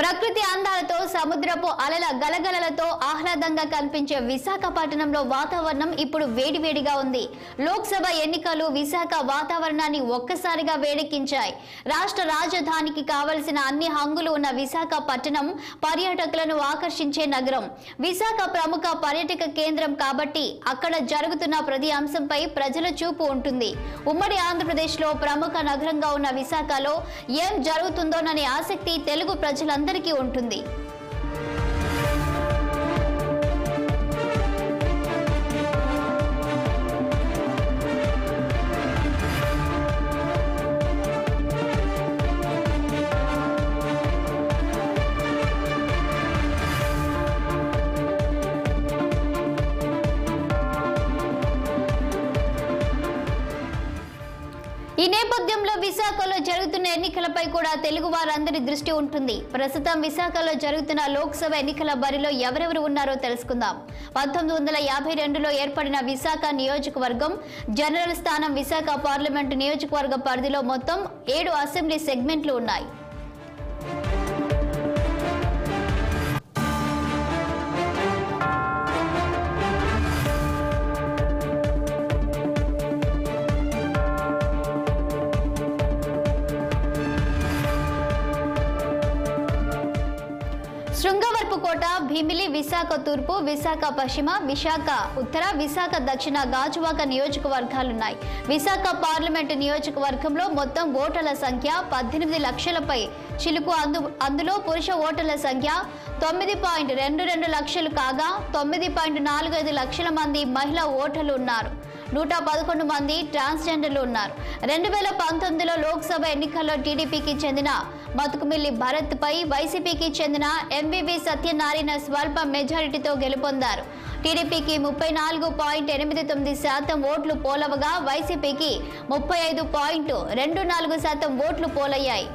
ప్రకృతి అందాలతో సముద్రపు అలల గలగలలతో ఆహ్లాదంగా కనిపించే విశాఖపట్నంలో వాతావరణం ఇప్పుడు వేడివేడిగా ఉంది. లోక్సభ ఎన్నికలు విశాఖ వాతావరణాన్ని ఒక్కసారిగా వేడెక్కించాయి. రాష్ట్ర రాజధానికి కావలసిన అన్ని హంగులు ఉన్న విశాఖపట్నం పర్యాటకులను ఆకర్షించే నగరం. విశాఖ ప్రముఖ పర్యాటక కేంద్రం కాబట్టి అక్కడ జరుగుతున్న ప్రతి అంశంపై ప్రజల చూపు ఉంటుంది. ఉమ్మడి ఆంధ్రప్రదేశ్లో ప్రముఖ నగరంగా ఉన్న విశాఖలో ఏం జరుగుతుందోననే ఆసక్తి తెలుగు ప్రజలందరికీ ఉంటుంది. ఈ నేపథ్యంలో విశాఖలో జరుగుతున్న ఎన్నికలపై కూడా తెలుగు వారందరి దృష్టి ఉంటుంది. ప్రస్తుతం విశాఖలో జరుగుతున్న లోక్సభ ఎన్నికల బరిలో ఎవరెవరు ఉన్నారో తెలుసుకుందాం. 1952లో ఏర్పడిన విశాఖ నియోజకవర్గం జనరల్ స్థానం విశాఖ పార్లమెంటు నియోజకవర్గ పరిధిలో మొత్తం 7 అసెంబ్లీ సెగ్మెంట్లు ఉన్నాయి. శృంగవరపుకోట, భీమిలి, విశాఖ తూర్పు, విశాఖ పశ్చిమ, విశాఖ ఉత్తర, విశాఖ దక్షిణ, గాజువాక నియోజకవర్గాలున్నాయి. విశాఖ పార్లమెంటు నియోజకవర్గంలో మొత్తం ఓటర్ల సంఖ్య 18 లక్షలపై చిలుకు. అందులో పురుష ఓటర్ల సంఖ్య 9.22 లక్షలు కాగా 9.45 లక్షల మంది మహిళా ఓటర్లు ఉన్నారు. 111 మంది ట్రాన్స్జెండర్లు ఉన్నారు. 2019లో లోక్సభ ఎన్నికల్లో టీడీపీకి చెందిన మతుకుమిల్లి భరత్ పై వైసీపీకి చెందిన ఎంబీవీ సత్యనారాయణ స్వల్ప మెజారిటీతో గెలుపొందారు. టీడీపీకి 34.89% ఓట్లు పోలవగా వైసీపీకి 35.24% ఓట్లు పోలయ్యాయి.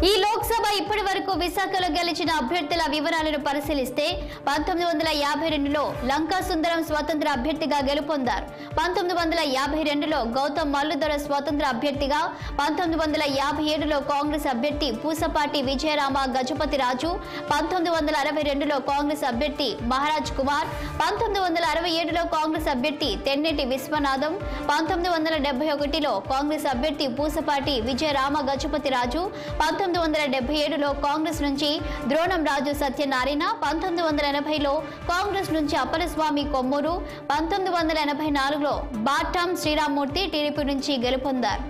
ఈ లోక్సభ ఇప్పటి వరకు విశాఖలో గెలిచిన అభ్యర్థుల వివరాలను పరిశీలిస్తే 1952లో లంకా సుందరం స్వతంత్ర అభ్యర్థిగా గెలుపొందారు. 1952లో గౌతమ్ మల్లుదొర స్వతంత్ర అభ్యర్థిగా, 1957లో కాంగ్రెస్ అభ్యర్థి పూసపాటి విజయరామ గజపతి రాజు, 1962లో కాంగ్రెస్ అభ్యర్థి మహారాజ్ కుమార్, 1967లో కాంగ్రెస్ అభ్యర్థి తెన్నేటి విశ్వనాథం, 1971లో కాంగ్రెస్ అభ్యర్థి పూసపాటి విజయరామ గజపతి రాజు, 1977లో కాంగ్రెస్ నుంచి ద్రోణం రాజు సత్యనారాయణ, 1980లో కాంగ్రెస్ నుంచి అప్పలస్వామి కొమ్మూరు, 1984లో బాటాం శ్రీరామ్మూర్తి టీడీపీ నుంచి గెలుపొందారు.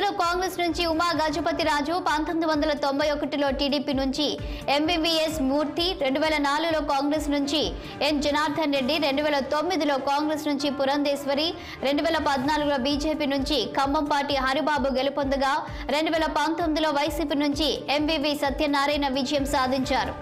లో కాంగ్రెస్ నుంచి ఉమా గజపతి రాజు, 1991లో టీడీపీ నుంచి ఎంబీవీఎస్ మూర్తి, 2004లో కాంగ్రెస్ నుంచి ఎన్ జనార్దన్ రెడ్డి, 2009లో కాంగ్రెస్ నుంచి పురంధేశ్వరి, 2014లో బీజేపీ నుంచి ఖమ్మంపాటి హరిబాబు గెలుపొందగా 2019లో వైసీపీ నుంచి ఎంబీవీ సత్యనారాయణ విజయం సాధించారు.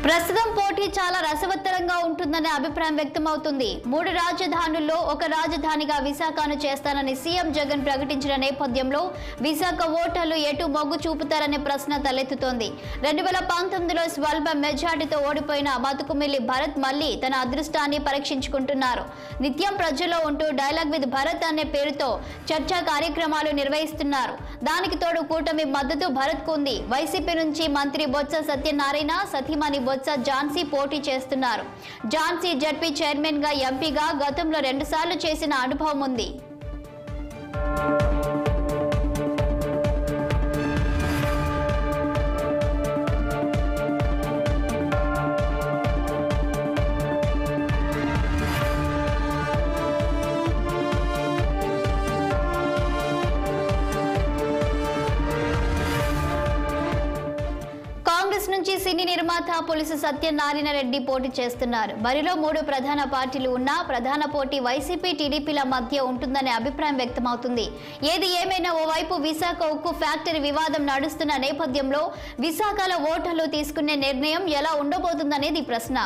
ప్రస్తుతం పోటీ చాలా రసవత్తరంగా ఉంటుందనే అభిప్రాయం వ్యక్తమవుతుంది. 3 రాజధానుల్లో ఒక రాజధానిగా విశాఖను చేస్తానని సీఎం జగన్ ప్రకటించిన నేపథ్యంలో విశాఖ ఓటర్లు ఎటు మొగ్గు చూపుతారనే ప్రశ్న తలెత్తుతోంది. 2019లో స్వల్ప మెజార్టీతో ఓడిపోయిన మతుకుమిల్లి భరత్ మళ్లీ తన అదృష్టాన్ని పరీక్షించుకుంటున్నారు. నిత్యం ప్రజల్లో ఉంటూ డైలాగ్ విత్ భరత్ అనే పేరుతో చర్చా కార్యక్రమాలు నిర్వహిస్తున్నారు. దానికి తోడు కూటమి మద్దతు భరత్ కు ఉంది. వైసీపీ నుంచి మంత్రి బొత్స సత్యనారాయణ, సతీమణి బొత్స ఝాన్సీ పోటీ చేస్తున్నారు. ఝాన్సీ జడ్పీ చైర్మన్ గా, ఎంపీగా గతంలో 2 సార్లు చేసిన అనుభవం ఉంది. నుంచి సినీ నిర్మాత పులుసు సత్యనారాయణ రెడ్డి పోటీ చేస్తున్నారు. బరిలో 3 ప్రధాన పార్టీలు ఉన్నా ప్రధాన పోటీ వైసీపీ టీడీపీల మధ్య ఉంటుందనే అభిప్రాయం వ్యక్తమవుతుంది. ఏది ఏమైనా ఓవైపు విశాఖ ఉక్కు ఫ్యాక్టరీ వివాదం నడుస్తున్న నేపథ్యంలో విశాఖలో ఓటర్లు తీసుకునే నిర్ణయం ఎలా ఉండబోతుందనేది ప్రశ్న.